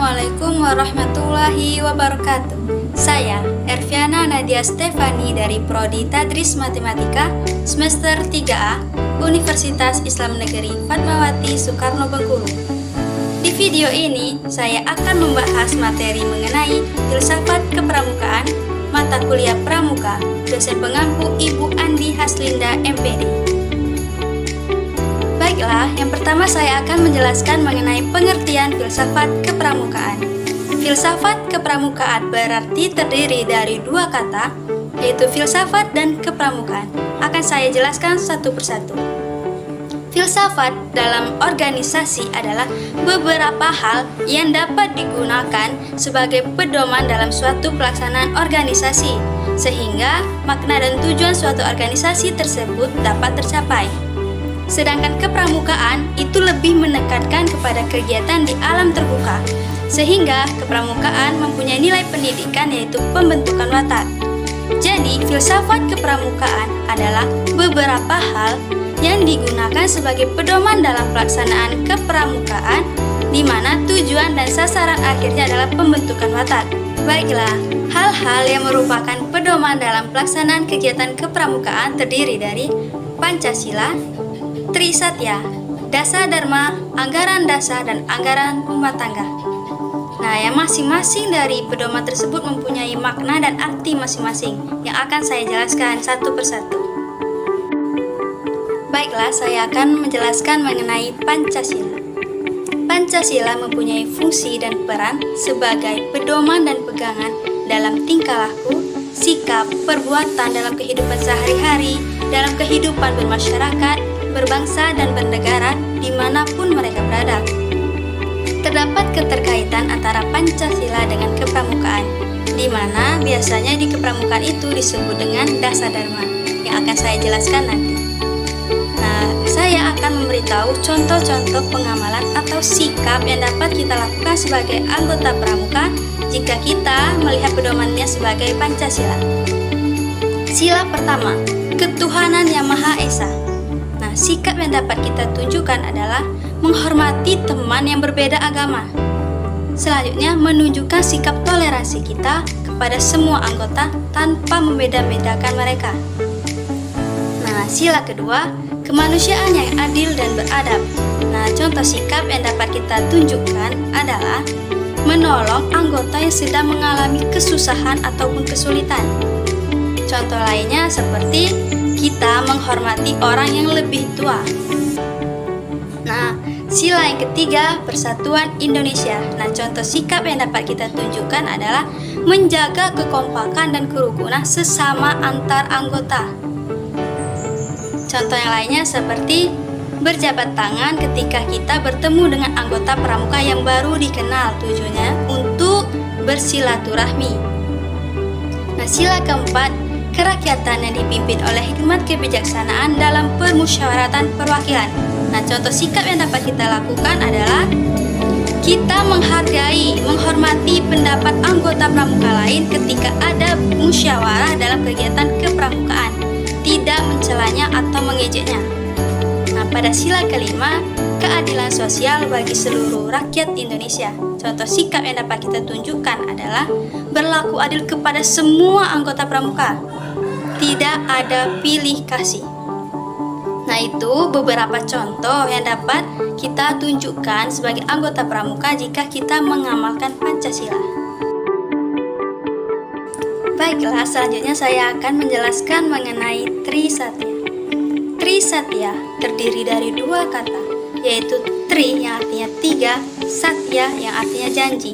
Assalamualaikum warahmatullahi wabarakatuh. Saya Erviana Nadia Stefani dari Prodi Tadris Matematika semester 3A Universitas Islam Negeri Fatmawati Soekarno Bengkulu. Di video ini saya akan membahas materi mengenai filsafat kepramukaan, mata kuliah pramuka, dosen pengampu Ibu Andi Haslinda MPD. Baiklah, yang pertama saya akan menjelaskan mengenai pengertian filsafat kepramukaan. Filsafat kepramukaan berarti terdiri dari dua kata, yaitu filsafat dan kepramukaan. Akan saya jelaskan satu persatu. Filsafat dalam organisasi adalah beberapa hal yang dapat digunakan sebagai pedoman dalam suatu pelaksanaan organisasi, sehingga makna dan tujuan suatu organisasi tersebut dapat tercapai. Sedangkan kepramukaan itu lebih menekankan kepada kegiatan di alam terbuka, sehingga kepramukaan mempunyai nilai pendidikan yaitu pembentukan watak. Jadi, filsafat kepramukaan adalah beberapa hal yang digunakan sebagai pedoman dalam pelaksanaan kepramukaan, di mana tujuan dan sasaran akhirnya adalah pembentukan watak. Baiklah, hal-hal yang merupakan pedoman dalam pelaksanaan kegiatan kepramukaan terdiri dari Pancasila, Trisatya, Dasa Dharma, anggaran dasar, dan anggaran rumah tangga. Nah, yang masing-masing dari pedoman tersebut mempunyai makna dan arti masing-masing yang akan saya jelaskan satu persatu. Baiklah, saya akan menjelaskan mengenai Pancasila. Pancasila mempunyai fungsi dan peran sebagai pedoman dan pegangan dalam tingkah laku, sikap, perbuatan dalam kehidupan sehari-hari, dalam kehidupan bermasyarakat, berbangsa dan bernegara dimanapun mereka berada. Terdapat keterkaitan antara Pancasila dengan kepramukaan, di mana biasanya di kepramukaan itu disebut dengan Dasa Dharma, yang akan saya jelaskan nanti. Nah, saya akan memberitahu contoh-contoh pengamalan atau sikap yang dapat kita lakukan sebagai anggota pramuka jika kita melihat pedomannya sebagai Pancasila. Sila pertama, ketuhanan yang Maha Esa. Nah, sikap yang dapat kita tunjukkan adalah menghormati teman yang berbeda agama. Selanjutnya, menunjukkan sikap toleransi kita kepada semua anggota tanpa membeda-bedakan mereka. Nah, sila kedua, kemanusiaan yang adil dan beradab. Nah, contoh sikap yang dapat kita tunjukkan adalah menolong anggota yang sedang mengalami kesusahan ataupun kesulitan. Contoh lainnya seperti kita menghormati orang yang lebih tua. Nah, sila yang ketiga, persatuan Indonesia. Nah, contoh sikap yang dapat kita tunjukkan adalah menjaga kekompakan dan kerukunan sesama antar anggota. Contoh yang lainnya seperti berjabat tangan ketika kita bertemu dengan anggota pramuka yang baru dikenal, tujuannya untuk bersilaturahmi. Nah, sila keempat, kerakyatan yang dipimpin oleh hikmat kebijaksanaan dalam permusyawaratan perwakilan. Nah, contoh sikap yang dapat kita lakukan adalah kita menghargai, menghormati pendapat anggota pramuka lain ketika ada musyawarah dalam kegiatan kepramukaan, tidak mencelanya atau mengejeknya. Nah, pada sila kelima, keadilan sosial bagi seluruh rakyat Indonesia. Contoh sikap yang dapat kita tunjukkan adalah berlaku adil kepada semua anggota pramuka, tidak ada pilih kasih. Nah, itu beberapa contoh yang dapat kita tunjukkan sebagai anggota pramuka jika kita mengamalkan Pancasila. Baiklah, selanjutnya saya akan menjelaskan mengenai Trisatya. Trisatya terdiri dari dua kata, yaitu Tri yang artinya tiga, Satya yang artinya janji.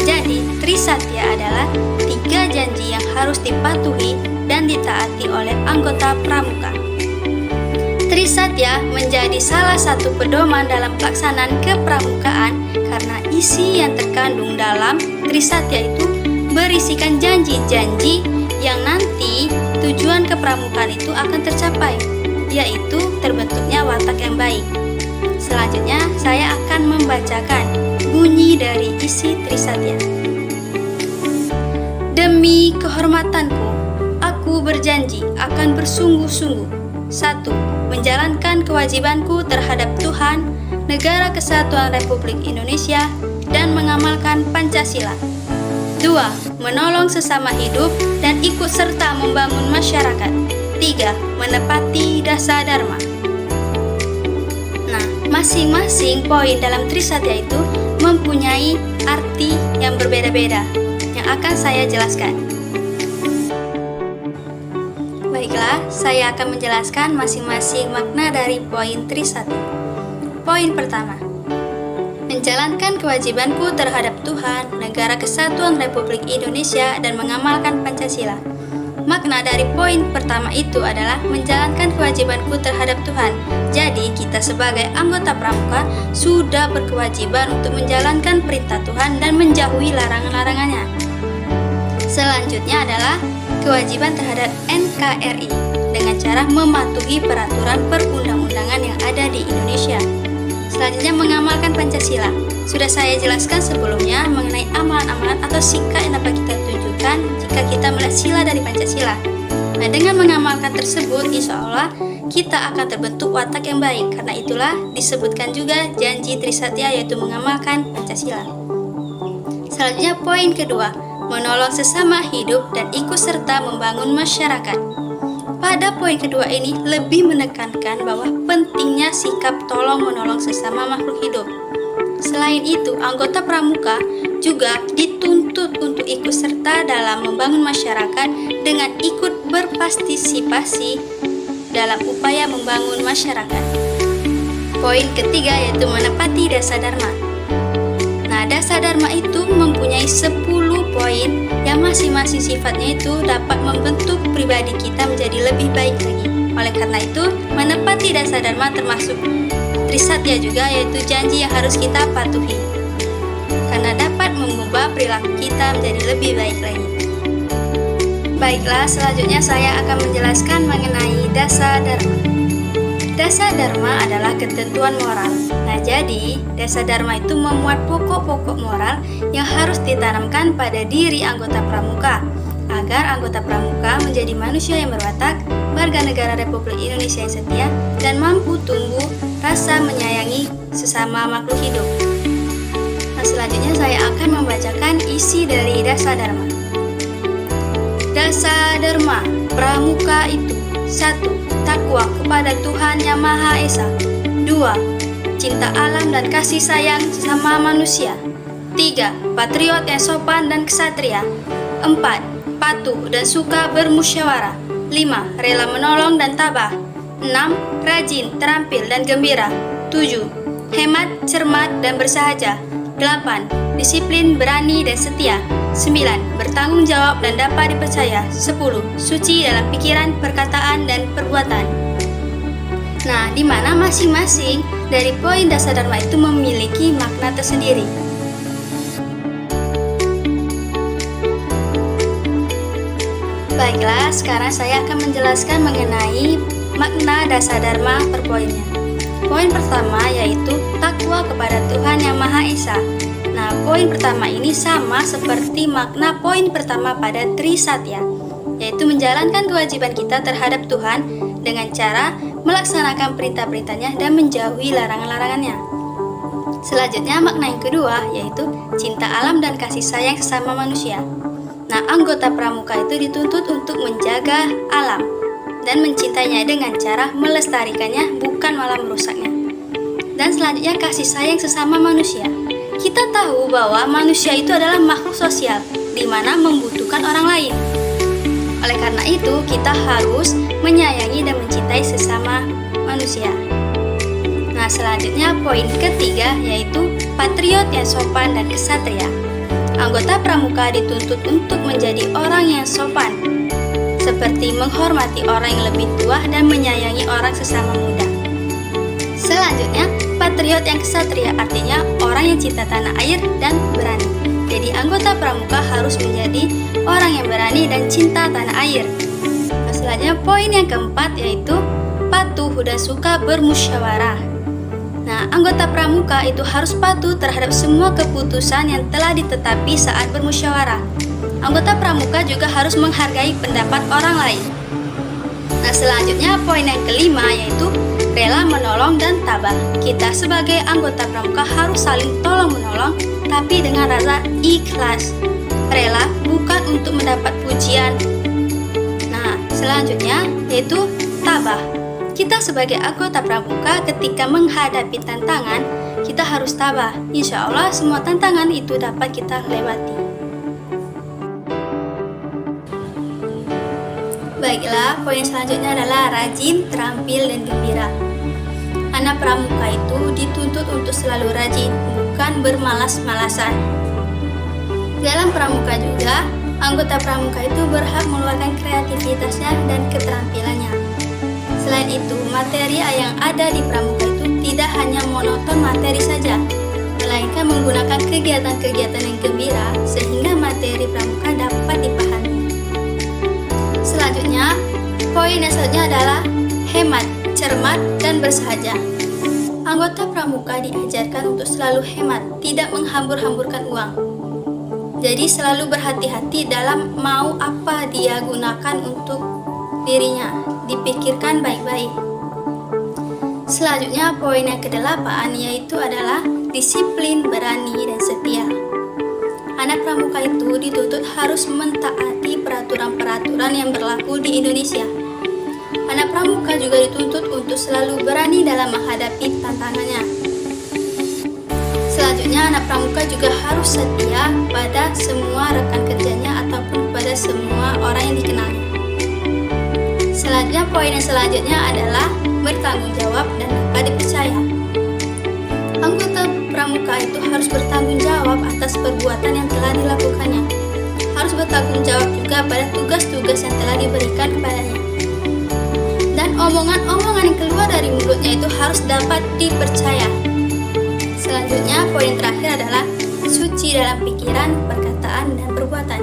Jadi, Trisatya adalah tiga janji yang harus dipatuhi dan ditaati oleh anggota pramuka. Trisatya menjadi salah satu pedoman dalam pelaksanaan kepramukaan karena isi yang terkandung dalam Trisatya itu berisikan janji-janji yang nanti tujuan kepramukaan itu akan tercapai, yaitu terbentuknya watak yang baik. Selanjutnya, saya akan membacakan bunyi dari isi Trisatya. Demi kehormatanku, aku berjanji akan bersungguh-sungguh. 1. Menjalankan kewajibanku terhadap Tuhan, Negara Kesatuan Republik Indonesia, dan mengamalkan Pancasila. 2. Menolong sesama hidup dan ikut serta membangun masyarakat. 3. Menepati dasa dharma. Nah, masing-masing poin dalam Trisatya itu mempunyai arti yang berbeda-beda yang akan saya jelaskan. Baiklah, saya akan menjelaskan masing-masing makna dari poin Trisatya. Poin pertama, menjalankan kewajibanku terhadap Tuhan, Negara Kesatuan Republik Indonesia, dan mengamalkan Pancasila. Makna dari poin pertama itu adalah menjalankan kewajibanku terhadap Tuhan. Jadi, kita sebagai anggota pramuka sudah berkewajiban untuk menjalankan perintah Tuhan dan menjauhi larangan-larangannya. Selanjutnya adalah kewajiban terhadap NKRI dengan cara mematuhi peraturan perundang-undangan yang ada di Indonesia. Selanjutnya mengamalkan Pancasila. Sudah saya jelaskan sebelumnya mengenai amalan-amalan atau sikap yang dapat kita tunjukkan jika kita melihat sila dari Pancasila. Nah, dengan mengamalkan tersebut, insya Allah kita akan terbentuk watak yang baik. Karena itulah disebutkan juga janji Trisatya, yaitu mengamalkan Pancasila. Selanjutnya poin kedua, menolong sesama hidup dan ikut serta membangun masyarakat. Pada poin kedua ini lebih menekankan bahwa pentingnya sikap tolong-menolong sesama makhluk hidup. Selain itu, anggota pramuka juga dituntut untuk ikut serta dalam membangun masyarakat dengan ikut berpartisipasi dalam upaya membangun masyarakat. Poin ketiga yaitu menepati dasa dharma. Nah, dasa dharma itu mempunyai 10 poin yang masing-masing sifatnya itu dapat membentuk pribadi kita menjadi lebih baik lagi. Oleh karena itu, menepati dasa dharma termasuk Trisatya juga, yaitu janji yang harus kita patuhi. Karena dapat mengubah perilaku kita menjadi lebih baik lagi. Baiklah, selanjutnya saya akan menjelaskan mengenai dasa dharma. Dasa dharma adalah ketentuan moral. Nah, jadi dasa dharma itu memuat pokok-pokok moral yang harus ditanamkan pada diri anggota pramuka agar anggota pramuka menjadi manusia yang berwatak, warga negara Republik Indonesia yang setia, dan mampu tumbuh rasa menyayangi sesama makhluk hidup. Nah, selanjutnya saya akan membacakan isi dari dasa dharma. Dasa dharma pramuka itu: 1. Takwa kepada Tuhan Yang Maha Esa. 2. Cinta alam dan kasih sayang sesama manusia. 3. Patriot yang sopan dan ksatria. 4. Patuh dan suka bermusyawarah. 5. Rela menolong dan tabah. 6. Rajin, terampil dan gembira. 7. Hemat, cermat dan bersahaja. 8. Disiplin, berani dan setia. 9. Bertanggung jawab dan dapat dipercaya. 10. Suci dalam pikiran, perkataan, dan perbuatan. Nah, di mana masing-masing dari poin dasar dharma itu memiliki makna tersendiri. Baiklah, sekarang saya akan menjelaskan mengenai makna dasa dharma per poinnya. Poin pertama yaitu takwa kepada Tuhan Yang Maha Esa. Nah, poin pertama ini sama seperti makna poin pertama pada Trisatya, yaitu menjalankan kewajiban kita terhadap Tuhan dengan cara melaksanakan perintah-perintahnya dan menjauhi larangan-larangannya. Selanjutnya makna yang kedua yaitu cinta alam dan kasih sayang sesama manusia. Nah, anggota pramuka itu dituntut untuk menjaga alam dan mencintainya dengan cara melestarikannya, bukan malah merusaknya. Dan selanjutnya kasih sayang sesama manusia. Kita tahu bahwa manusia itu adalah makhluk sosial, di mana membutuhkan orang lain. Oleh karena itu, kita harus menyayangi dan mencintai sesama manusia. Nah, selanjutnya poin ketiga yaitu patriot yang sopan dan ksatria. Anggota pramuka dituntut untuk menjadi orang yang sopan, seperti menghormati orang yang lebih tua dan menyayangi orang sesama muda. Selanjutnya, patriot yang ksatria artinya orang yang cinta tanah air dan berani. Jadi anggota pramuka harus menjadi orang yang berani dan cinta tanah air. Nah, selanjutnya poin yang keempat yaitu patuh dan suka bermusyawarah. Nah, anggota pramuka itu harus patuh terhadap semua keputusan yang telah ditetapi saat bermusyawarah. Anggota pramuka juga harus menghargai pendapat orang lain. Nah, selanjutnya poin yang kelima yaitu rela menolong dan tabah. Kita sebagai anggota pramuka harus saling tolong menolong tapi dengan rasa ikhlas, rela bukan untuk mendapat pujian. Nah, selanjutnya yaitu tabah. Kita sebagai anggota pramuka ketika menghadapi tantangan, kita harus tabah. Insya Allah semua tantangan itu dapat kita lewati. Baiklah, poin selanjutnya adalah rajin, terampil, dan gembira. Anak pramuka itu dituntut untuk selalu rajin, bukan bermalas-malasan. Dalam pramuka juga, anggota pramuka itu berhak mengeluarkan kreativitasnya dan keterampilannya. Selain itu, materi yang ada di pramuka itu tidak hanya monoton materi saja, melainkan menggunakan kegiatan-kegiatan yang gembira sehingga materi pramuka dapat dipahami. Selanjutnya, poin yang selanjutnya adalah hemat, cermat, dan bersahaja. Anggota pramuka diajarkan untuk selalu hemat, tidak menghambur-hamburkan uang. Jadi selalu berhati-hati dalam mau apa dia gunakan untuk dirinya, dipikirkan baik-baik. Selanjutnya, poin yang ke-8 yaitu adalah disiplin, berani, dan setia. Anak pramuka itu dituntut harus mentaati peraturan-peraturan yang berlaku di Indonesia. Anak pramuka juga dituntut untuk selalu berani dalam menghadapi tantangannya. Selanjutnya, anak pramuka juga harus setia pada semua rekan kerjanya ataupun pada semua orang yang dikenalnya. Selanjutnya, poin yang selanjutnya adalah bertanggung jawab dan dapat dipercaya. Anggota pramuka itu harus bertanggung jawab atas perbuatan yang telah dilakukannya. Harus bertanggung jawab juga pada tugas-tugas yang telah diberikan kepadanya. Dan omongan-omongan yang keluar dari mulutnya itu harus dapat dipercaya. Selanjutnya, poin terakhir adalah suci dalam pikiran, perkataan, dan perbuatan.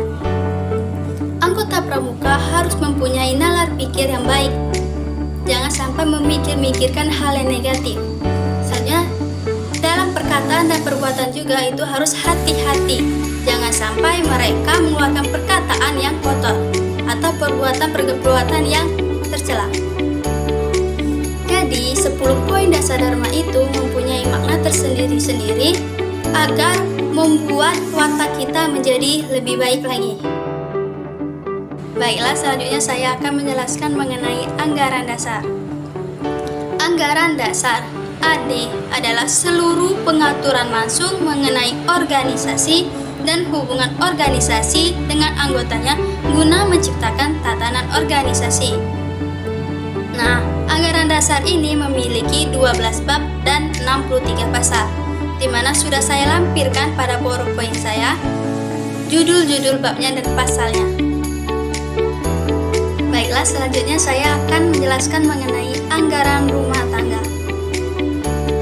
Anggota pramuka harus mempunyai nalar pikir yang baik. Jangan sampai memikir-mikirkan hal yang negatif. Selanjutnya, dalam perkataan dan perbuatan juga itu harus hati-hati. Jangan sampai mereka mengeluarkan perkataan yang kotor atau perbuatan-perbuatan yang tercela. Jadi, 10 poin dasar Dharma itu mempunyai makna tersendiri-sendiri agar membuat watak kita menjadi lebih baik lagi. Baiklah, selanjutnya saya akan menjelaskan mengenai anggaran dasar. Anggaran dasar AD adalah seluruh pengaturan langsung mengenai organisasi dan hubungan organisasi dengan anggotanya guna menciptakan tatanan organisasi. Nah, anggaran dasar ini memiliki 12 bab dan 63 pasal, di mana sudah saya lampirkan pada PowerPoint saya judul-judul babnya dan pasalnya. Baiklah, selanjutnya saya akan menjelaskan mengenai anggaran rumah tangga.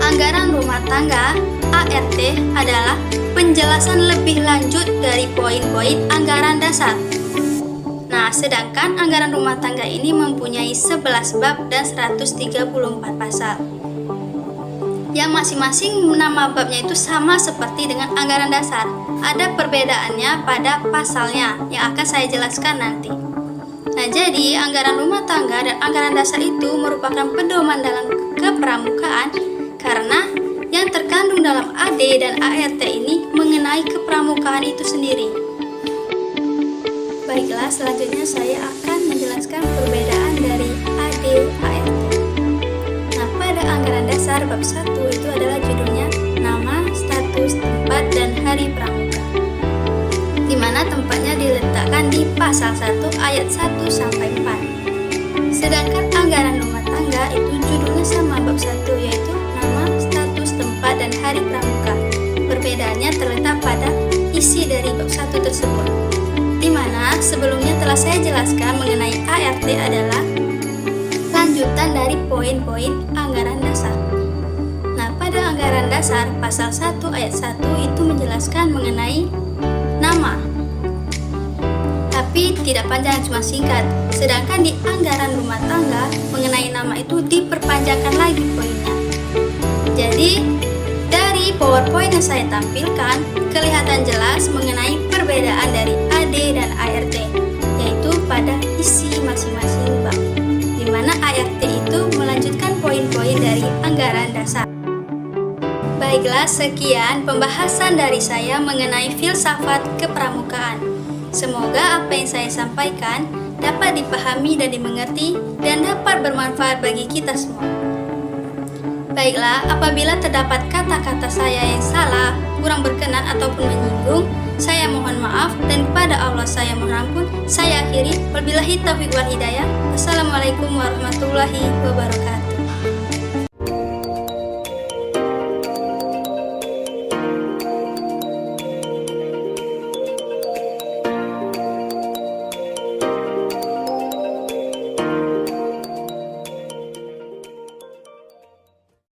Anggaran rumah tangga ART adalah penjelasan lebih lanjut dari poin-poin anggaran dasar. Nah, sedangkan anggaran rumah tangga ini mempunyai 11 bab dan 134 pasal. Yang masing-masing nama babnya itu sama seperti dengan anggaran dasar. Ada perbedaannya pada pasalnya yang akan saya jelaskan nanti. Nah, jadi anggaran rumah tangga dan anggaran dasar itu merupakan pedoman dalam kepramukaan karena yang terkandung dalam AD dan ART ini mengenai kepramukaan itu sendiri. Baiklah, selanjutnya saya akan menjelaskan perbedaan dari AD ART. Nah, pada anggaran dasar bab 1 itu adalah judulnya nama, status, tempat, dan hari pramuka, di mana tempatnya diletakkan di pasal 1 ayat 1 sampai 4. Sedangkan anggaran rumah tangga itu judulnya sama bab 1, yaitu nama, status, tempat, dan hari pramuka. Perbedaannya terletak pada isi dari bab 1 tersebut, di mana sebelumnya telah saya jelaskan mengenai ART adalah lanjutan dari poin-poin anggaran dasar. Nah, pada anggaran dasar pasal 1 ayat 1 itu menjelaskan mengenai nama, tapi tidak panjang, cuma singkat. Sedangkan di anggaran rumah tangga mengenai nama itu diperpanjangkan lagi poinnya. Jadi dari PowerPoint yang saya tampilkan kelihatan jelas mengenai perbedaan dari AD dan ART, yaitu pada isi masing-masing bab, di mana ART itu melanjutkan poin-poin dari anggaran dasar. Baik, Baiklah, sekian pembahasan dari saya mengenai filsafat kepramukaan. Semoga apa yang saya sampaikan dapat dipahami dan dimengerti dan dapat bermanfaat bagi kita semua. Baiklah, apabila terdapat kata-kata saya yang salah, kurang berkenan ataupun menyinggung, saya mohon maaf dan kepada Allah saya mohon ampun. Saya akhiri. Wabillahi taufiq wal hidayah. Wassalamualaikum warahmatullahi wabarakatuh.